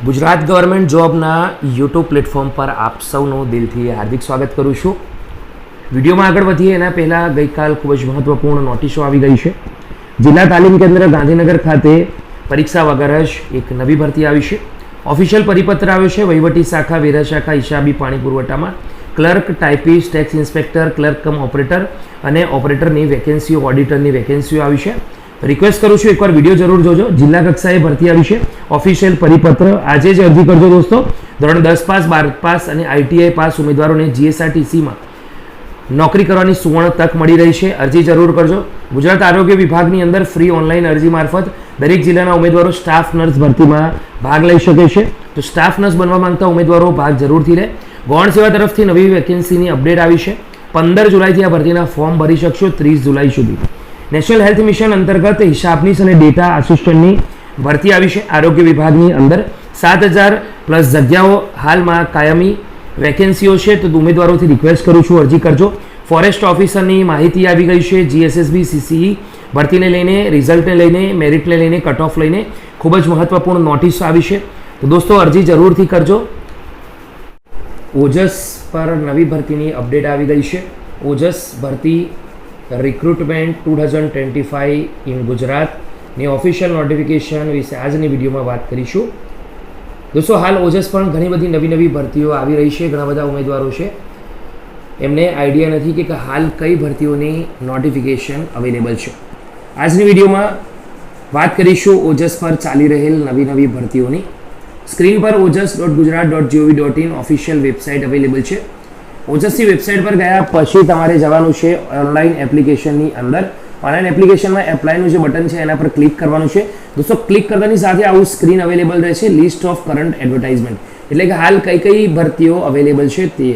Gujarat government જોબના YouTube platform પર આપ સૌનું દિલથી હાર્દિક સ્વાગત કરું છું. વિડીયોમાં આગળ વધીએ એના પહેલાં ગઈકાલ ખૂબ જ મહત્વપૂર્ણ નોટિસો આવી ગઈ છે. જિલ્લા તાલીમ કેન્દ્ર ગાંધીનગર ખાતે પરીક્ષા વગર જ એક નવી ભરતી આવી છે. ઓફિશિયલ પરિપત્ર આવ્યો છે. વહીવટી શાખા, વેરા શાખા, હિસાબી, પાણી પુરવઠામાં clerk, typist, tax inspector, clerk cum operator અને ઓપરેટરની વેકેન્સીઓ, ઓડિટરની વેકેન્સીઓ આવી છે. રિક્વેસ્ટ કરું છું એકવાર વિડીયો જરૂર જોજો. જિલ્લા કક્ષાએ ભરતી આવી છે. ઓફિશિયલ પરિપત્ર આજે જ અરજી કરજો દોસ્તો. ધોરણ 10 પાસ, 12 પાસ અને ITI પાસ ઉમેદવારોને GSRTCમાં નોકરી કરવાની સુવર્ણ તક મળી રહી છે. અરજી જરૂર કરજો. ગુજરાત આરોગ્ય વિભાગની અંદર ફ્રી ઓનલાઈન અરજી મારફત દરેક જિલ્લાના ઉમેદવારો સ્ટાફ નર્સ ભરતીમાં ભાગ લઈ શકે છે. તો સ્ટાફ નર્સ બનવા માંગતા ઉમેદવારો ભાગ જરૂરથી લે. ગૌણ સેવા તરફથી નવી વેકેન્સીની અપડેટ આવી છે. 15 જુલાઈથી આ ભરતીના ફોર્મ ભરી શકશો 30 જુલાઈ સુધી. નેશનલ હેલ્થ મિશન અંતર્ગત હિસાબનીસ અને ડેટા આસિસ્ટન્ટની ભરતી આવી છે. આરોગ્ય વિભાગની અંદર 7000 પ્લસ જગ્યાઓ હાલમાં કાયમી વેકેન્સીઓ છે. તો ઉમેદવારોથી રિક્વેસ્ટ કરું છું અરજી કરજો. ફોરેસ્ટ ઓફિસરની માહિતી આવી ગઈ છે. GSSB CCE ભરતીને લઈને, રિઝલ્ટને લઈને, મેરિટને લઈને, કટ ઓફ લઈને ખૂબ જ મહત્વપૂર્ણ નોટિસ આવી છે. તો દોસ્તો અરજી જરૂરથી કરજો. ઓજસ પર નવી ભરતીની અપડેટ આવી ગઈ છે. ઓજસ ભરતી રિક્રુટમેન્ટ 2025 ઇન ગુજરાતની ઓફિશિયલ નોટિફિકેશન વિશે આજની વિડીયોમાં વાત કરીશું. દોસ્તો હાલ ઓજસ પણ ઘણી બધી નવી ભરતીઓ આવી રહી છે. ઘણા બધા ઉમેદવારો છે, એમને આઈડિયા નથી કે હાલ કઈ ભરતીઓની નોટિફિકેશન અવેલેબલ છે. આજની વિડીયોમાં વાત કરીશું ઓજસ પર ચાલી રહેલ નવી ભરતીઓની. સ્ક્રીન પર ojas.gujarat.gov.in ઓફિશિયલ વેબસાઇટ અવેલેબલ છે. ઓજસની વેબસાઇટ પર ગયા પછી તમારે જવાનું છે ઓનલાઈન એપ્લિકેશનની અંદર. ઓનલાઈન એપ્લિકેશનમાં એપ્લાયનું જે બટન છે એના પર ક્લિક કરવાનું છે. દોસ્તો ક્લિક કરતાની સાથે આવું સ્ક્રીન અવેલેબલ રહેશે. લિસ્ટ ઓફ કરંટ એડવર્ટાઇઝમેન્ટ, એટલે કે હાલ કઈ ભરતીઓ અવેલેબલ છે તે.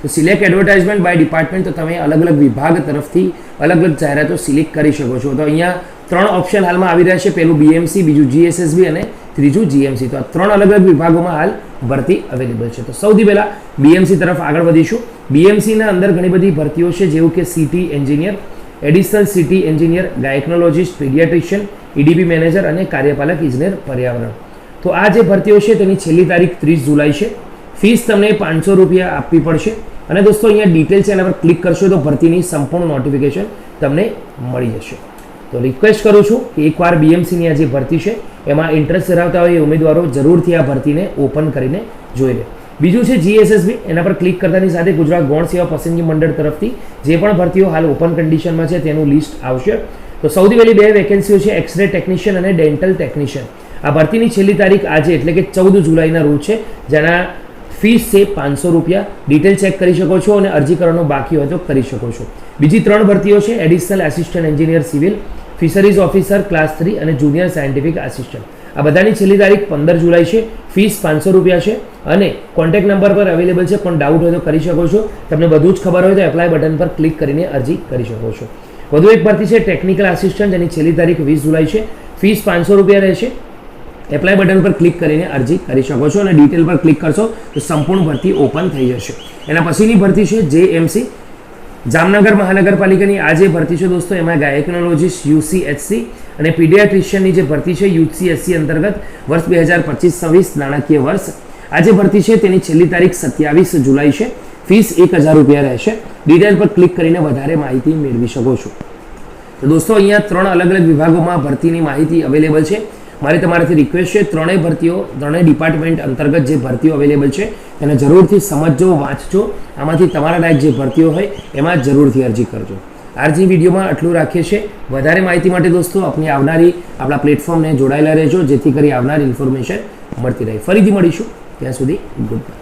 તો સિલેક્ટ એડવર્ટાઇઝમેન્ટ બાય ડિપાર્ટમેન્ટ, તો તમે અલગ અલગ વિભાગ તરફથી અલગ જાહેરાતો સિલેક્ટ કરી શકો છો. તો અહીંયા 3 ઓપ્શન હાલમાં આવી રહ્યા છે. પહેલું BMC, બીજું GSSB અને ત્રીજું GMC. તો આ 3 અલગ અલગ વિભાગોમાં હાલ ભરતી અવેલેબલ છે. તો સૌથી પહેલા BMC તરફ આગળ વધીશું. BMCના અંદર ઘણી બધી ભરતીઓ છે, જેવું કે CT engineer, additional CT engineer, gynaecologist, paediatrician, EDP manager અને કાર્યપાલક ઇજનેર પર્યાવરણ. તો આ જે ભરતીઓ છે તેની છેલ્લી તારીખ 30 જુલાઈ છે. ફીસ તમને 500 રૂપિયા આપવી પડશે. અને દોસ્તો અહીંયા ડિટેલ છે, એના પર ક્લિક કરશો તો ભરતીની સંપૂર્ણ નોટિફિકેશન તમને મળી જશે. તો રિક્વેસ્ટ કરું છું કે એકવાર BMCની આ જે ભરતી છે એમાં ઇન્ટરેસ્ટ ધરાવતા હોય એ ઉમેદવારો જરૂરથી આ ભરતીને ઓપન કરીને જોઈ લે. બીજું છે GSSB. એના પર ક્લિક કરતાની સાથે ગુજરાત ગૌણ સેવા પસંદગી મંડળ તરફથી જે પણ ભરતીઓ હાલ ઓપન કન્ડિશનમાં છે તેનું લિસ્ટ આવશે. તો સૌથી પહેલી 2 વેકેન્સીઓ છે એક્સરે ટેકનિશિયન અને ડેન્ટલ ટેકનિશિયન. આ ભરતીની છેલ્લી તારીખ આજે એટલે કે 14 જુલાઈના રોજ છે, જેના ફીસ છે 500 રૂપિયા. ડિટેલ ચેક કરી શકો છો અને અરજી કરવાનો બાકી હોય તો કરી શકો છો. બીજી 3 ભરતીઓ છે additional assistant engineer civil, fisheries officer class 3 અને જુનિયર સાયન્ટિફિક આસિસ્ટન્ટ. આ બધાની છેલ્લી તારીખ 15 જુલાઈ છે. ફીસ 500 રૂપિયા છે અને કોન્ટેક્ટ નંબર પર અવેલેબલ છે. પણ ડાઉટ હોય તો કરી શકો છો. તમને બધું જ ખબર હોય તો એપ્લાય બટન પર ક્લિક કરીને અરજી કરી શકો છો. વધુ એક ભરતી છે ટેકનિકલ આસિસ્ટન્ટ, જેની છેલ્લી તારીખ 20 જુલાઈ છે. ફીસ 500 રૂપિયા રહેશે. એપ્લાય બટન પર ક્લિક કરીને અરજી કરી શકો છો અને ડિટેલ પર ક્લિક કરશો તો સંપૂર્ણ ભરતી ઓપન થઈ જશે. એના પછીની ભરતી છે JMC, જામનગર મહાનગરપાલિકાની આ જે ભરતી છે દોસ્તો, એમાં ગાયકનોલોજીસ્ટ UCHC અને પીડિયાટ્રિશિયનની જે ભરતી છે UCSC અંતર્ગત વર્ષ 2025-26 નાણાકીય વર્ષ. આ જે ભરતી છે તેની છેલ્લી તારીખ 27 જુલાઈ છે. ફીસ 1000 રૂપિયા રહેશે. ડિટેલ પર ક્લિક કરીને વધારે માહિતી મેળવી શકો છો. તો દોસ્તો અહીંયા 3 અલગ અલગ વિભાગોમાં ભરતીની માહિતી અવેલેબલ છે. મારી તમારાથી રિક્વેસ્ટ છે, 3 ભરતીઓ 3 ડિપાર્ટમેન્ટ અંતર્ગત જે ભરતીઓ અવેલેબલ છે તેને જરૂરથી સમજજો, વાંચજો. આમાંથી તમારા લાયક જે ભરતીઓ હોય એમાં જરૂરથી અરજી કરજો. આજની વિડીયોમાં આટલું રાખીએ છીએ. વધારે માહિતી માટે દોસ્તો આપણા પ્લેટફોર્મને જોડાયેલા રહેજો, જેથી કરી આવનારી ઇન્ફોર્મેશન મળતી રહે. ફરીથી મળીશું. ત્યાં સુધી ગુડ બાય.